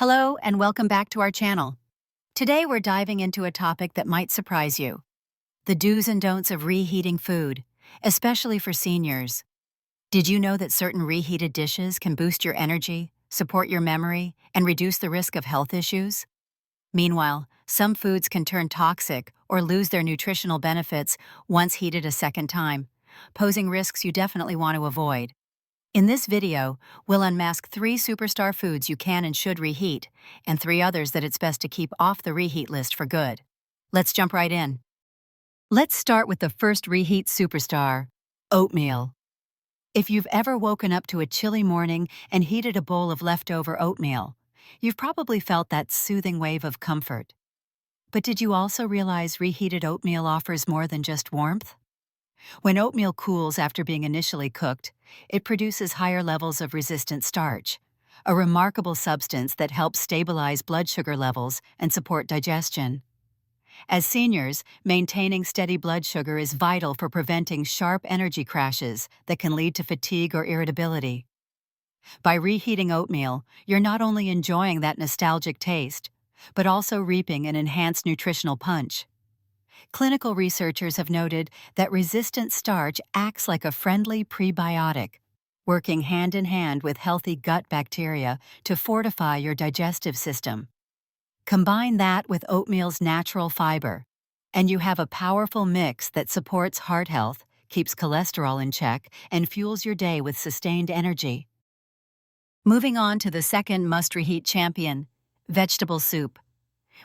Hello and welcome back to our channel. Today we're diving into a topic that might surprise you: the do's and don'ts of reheating food, especially for seniors. Did you know that certain reheated dishes can boost your energy, support your memory, and reduce the risk of health issues? Meanwhile, some foods can turn toxic or lose their nutritional benefits once heated a second time, posing risks you definitely want to avoid. In this video, we'll unmask 3 superstar foods you can and should reheat, and 3 others that it's best to keep off the reheat list for good. Let's jump right in. Let's start with the first reheat superstar: oatmeal. If you've ever woken up to a chilly morning and heated a bowl of leftover oatmeal, you've probably felt that soothing wave of comfort. But did you also realize reheated oatmeal offers more than just warmth? When oatmeal cools after being initially cooked, it produces higher levels of resistant starch, a remarkable substance that helps stabilize blood sugar levels and support digestion. As seniors, maintaining steady blood sugar is vital for preventing sharp energy crashes that can lead to fatigue or irritability. By reheating oatmeal, you're not only enjoying that nostalgic taste, but also reaping an enhanced nutritional punch. Clinical researchers have noted that resistant starch acts like a friendly prebiotic, working hand in hand with healthy gut bacteria to fortify your digestive system. Combine that with oatmeal's natural fiber, and you have a powerful mix that supports heart health, keeps cholesterol in check, and fuels your day with sustained energy. Moving on to the second must-reheat champion: vegetable soup.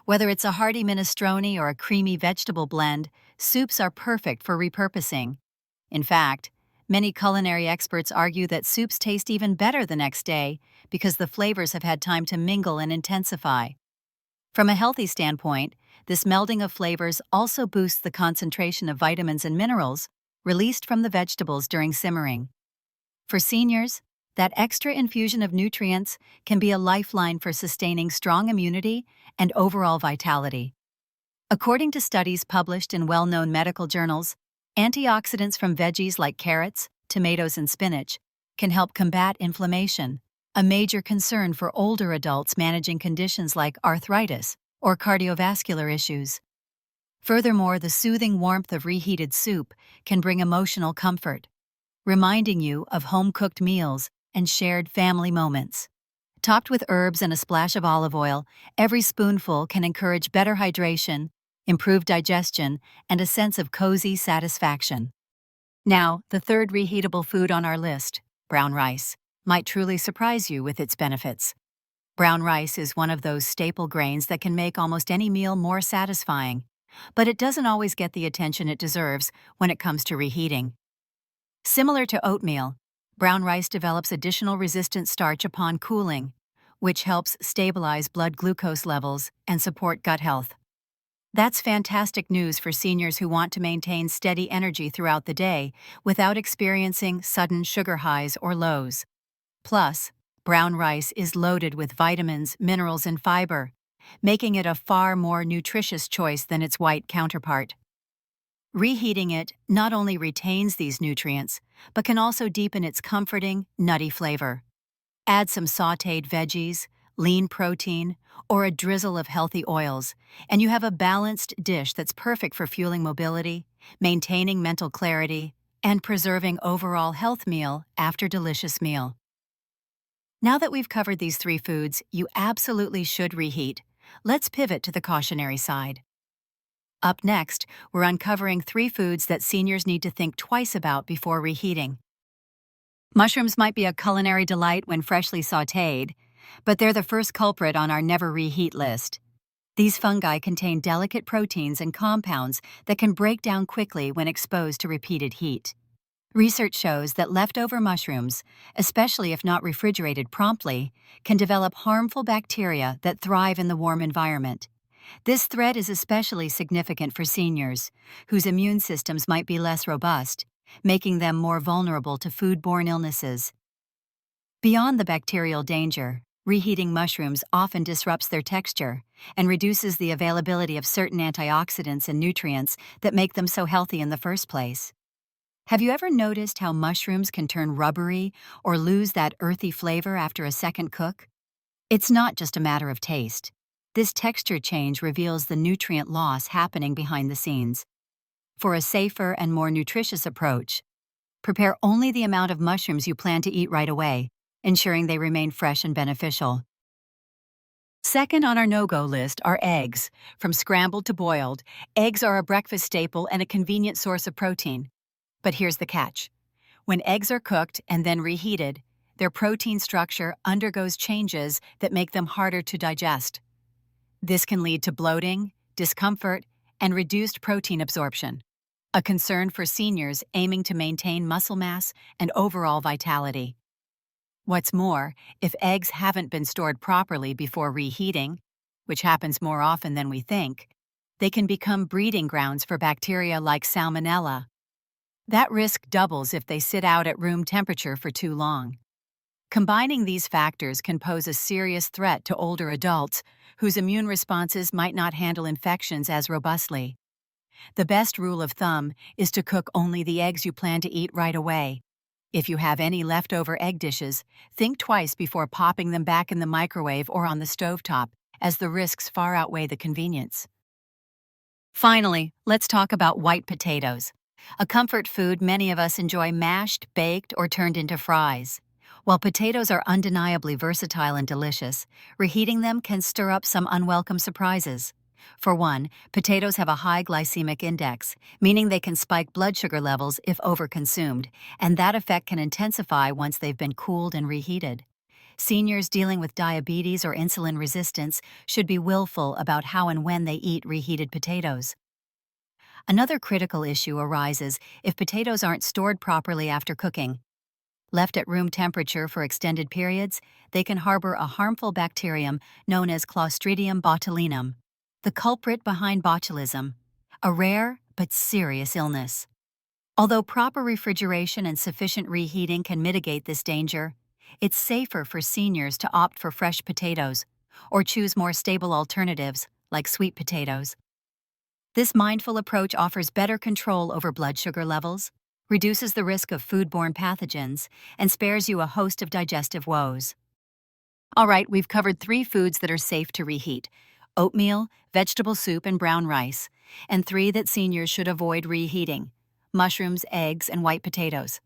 Whether it's a hearty minestrone or a creamy vegetable blend, soups are perfect for repurposing. In fact, many culinary experts argue that soups taste even better the next day because the flavors have had time to mingle and intensify. From a healthy standpoint, this melding of flavors also boosts the concentration of vitamins and minerals released from the vegetables during simmering. For seniors, that extra infusion of nutrients can be a lifeline for sustaining strong immunity and overall vitality. According to studies published in well-known medical journals, antioxidants from veggies like carrots, tomatoes, and spinach can help combat inflammation, a major concern for older adults managing conditions like arthritis or cardiovascular issues. Furthermore, the soothing warmth of reheated soup can bring emotional comfort, reminding you of home-cooked meals and shared family moments. Topped with herbs and a splash of olive oil, every spoonful can encourage better hydration, improved digestion, and a sense of cozy satisfaction. Now, the third reheatable food on our list, brown rice, might truly surprise you with its benefits. Brown rice is one of those staple grains that can make almost any meal more satisfying, but it doesn't always get the attention it deserves when it comes to reheating. Similar to oatmeal, brown rice develops additional resistant starch upon cooling, which helps stabilize blood glucose levels and support gut health. That's fantastic news for seniors who want to maintain steady energy throughout the day without experiencing sudden sugar highs or lows. Plus, brown rice is loaded with vitamins, minerals, and fiber, making it a far more nutritious choice than its white counterpart. Reheating it not only retains these nutrients, but can also deepen its comforting, nutty flavor. Add some sautéed veggies, lean protein, or a drizzle of healthy oils, and you have a balanced dish that's perfect for fueling mobility, maintaining mental clarity, and preserving overall health meal after delicious meal. Now that we've covered these 3 foods you absolutely should reheat, let's pivot to the cautionary side. Up next, we're uncovering 3 foods that seniors need to think twice about before reheating. Mushrooms might be a culinary delight when freshly sautéed, but they're the first culprit on our never reheat list. These fungi contain delicate proteins and compounds that can break down quickly when exposed to repeated heat. Research shows that leftover mushrooms, especially if not refrigerated promptly, can develop harmful bacteria that thrive in the warm environment. This threat is especially significant for seniors, whose immune systems might be less robust, making them more vulnerable to foodborne illnesses. Beyond the bacterial danger, reheating mushrooms often disrupts their texture and reduces the availability of certain antioxidants and nutrients that make them so healthy in the first place. Have you ever noticed how mushrooms can turn rubbery or lose that earthy flavor after a second cook? It's not just a matter of taste. This texture change reveals the nutrient loss happening behind the scenes. For a safer and more nutritious approach, prepare only the amount of mushrooms you plan to eat right away, ensuring they remain fresh and beneficial. Second on our no-go list are eggs. From scrambled to boiled, eggs are a breakfast staple and a convenient source of protein. But here's the catch. When eggs are cooked and then reheated, their protein structure undergoes changes that make them harder to digest. This can lead to bloating, discomfort, and reduced protein absorption, a concern for seniors aiming to maintain muscle mass and overall vitality. What's more, if eggs haven't been stored properly before reheating, which happens more often than we think, they can become breeding grounds for bacteria like Salmonella. That risk doubles if they sit out at room temperature for too long. Combining these factors can pose a serious threat to older adults whose immune responses might not handle infections as robustly. The best rule of thumb is to cook only the eggs you plan to eat right away. If you have any leftover egg dishes, think twice before popping them back in the microwave or on the stovetop, as the risks far outweigh the convenience. Finally, let's talk about white potatoes, a comfort food many of us enjoy mashed, baked, or turned into fries. While potatoes are undeniably versatile and delicious, reheating them can stir up some unwelcome surprises. For one, potatoes have a high glycemic index, meaning they can spike blood sugar levels if overconsumed, and that effect can intensify once they've been cooled and reheated. Seniors dealing with diabetes or insulin resistance should be willful about how and when they eat reheated potatoes. Another critical issue arises if potatoes aren't stored properly after cooking. Left at room temperature for extended periods, they can harbor a harmful bacterium known as Clostridium botulinum, the culprit behind botulism, a rare but serious illness. Although proper refrigeration and sufficient reheating can mitigate this danger, it's safer for seniors to opt for fresh potatoes or choose more stable alternatives like sweet potatoes. This mindful approach offers better control over blood sugar levels, reduces the risk of foodborne pathogens, and spares you a host of digestive woes. All right, we've covered 3 foods that are safe to reheat: oatmeal, vegetable soup, and brown rice, and 3 that seniors should avoid reheating: mushrooms, eggs, and white potatoes.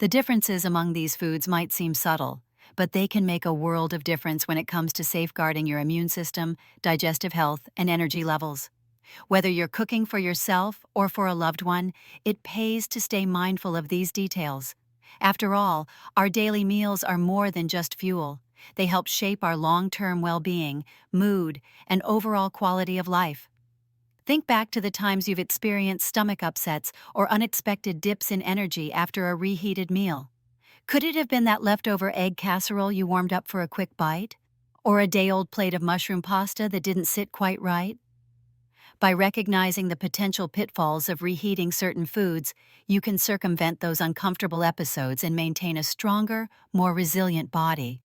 The differences among these foods might seem subtle, but they can make a world of difference when it comes to safeguarding your immune system, digestive health, and energy levels. Whether you're cooking for yourself or for a loved one, it pays to stay mindful of these details. After all, our daily meals are more than just fuel. They help shape our long-term well-being, mood, and overall quality of life. Think back to the times you've experienced stomach upsets or unexpected dips in energy after a reheated meal. Could it have been that leftover egg casserole you warmed up for a quick bite? Or a day-old plate of mushroom pasta that didn't sit quite right? By recognizing the potential pitfalls of reheating certain foods, you can circumvent those uncomfortable episodes and maintain a stronger, more resilient body.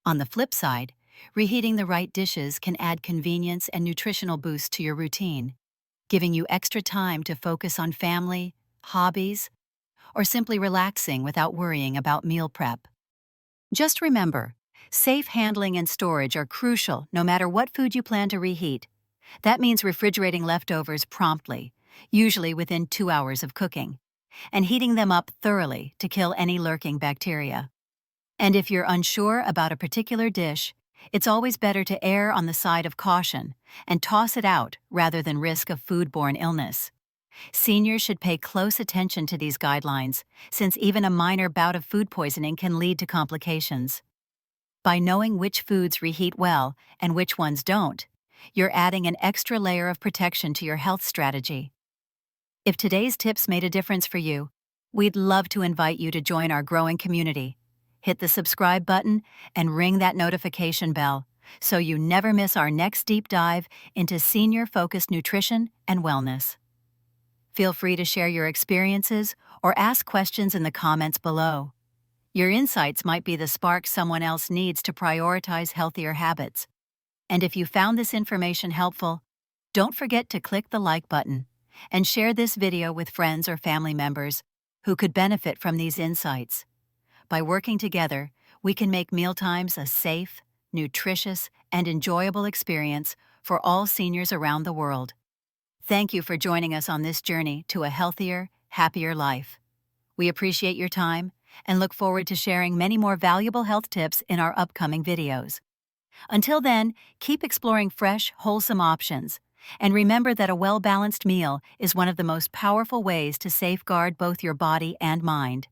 On the flip side, reheating the right dishes can add convenience and nutritional boosts to your routine, giving you extra time to focus on family, hobbies, or simply relaxing without worrying about meal prep. Just remember, safe handling and storage are crucial no matter what food you plan to reheat. That means refrigerating leftovers promptly, usually within 2 hours of cooking, and heating them up thoroughly to kill any lurking bacteria. And if you're unsure about a particular dish, it's always better to err on the side of caution and toss it out rather than risk a foodborne illness. Seniors should pay close attention to these guidelines, since even a minor bout of food poisoning can lead to complications. By knowing which foods reheat well and which ones don't, you're adding an extra layer of protection to your health strategy. If today's tips made a difference for you, we'd love to invite you to join our growing community. Hit the subscribe button and ring that notification bell so you never miss our next deep dive into senior-focused nutrition and wellness. Feel free to share your experiences or ask questions in the comments below. Your insights might be the spark someone else needs to prioritize healthier habits. And if you found this information helpful, don't forget to click the like button and share this video with friends or family members who could benefit from these insights. By working together, we can make mealtimes a safe, nutritious, and enjoyable experience for all seniors around the world. Thank you for joining us on this journey to a healthier, happier life. We appreciate your time and look forward to sharing many more valuable health tips in our upcoming videos. Until then, keep exploring fresh, wholesome options. And remember that a well-balanced meal is one of the most powerful ways to safeguard both your body and mind.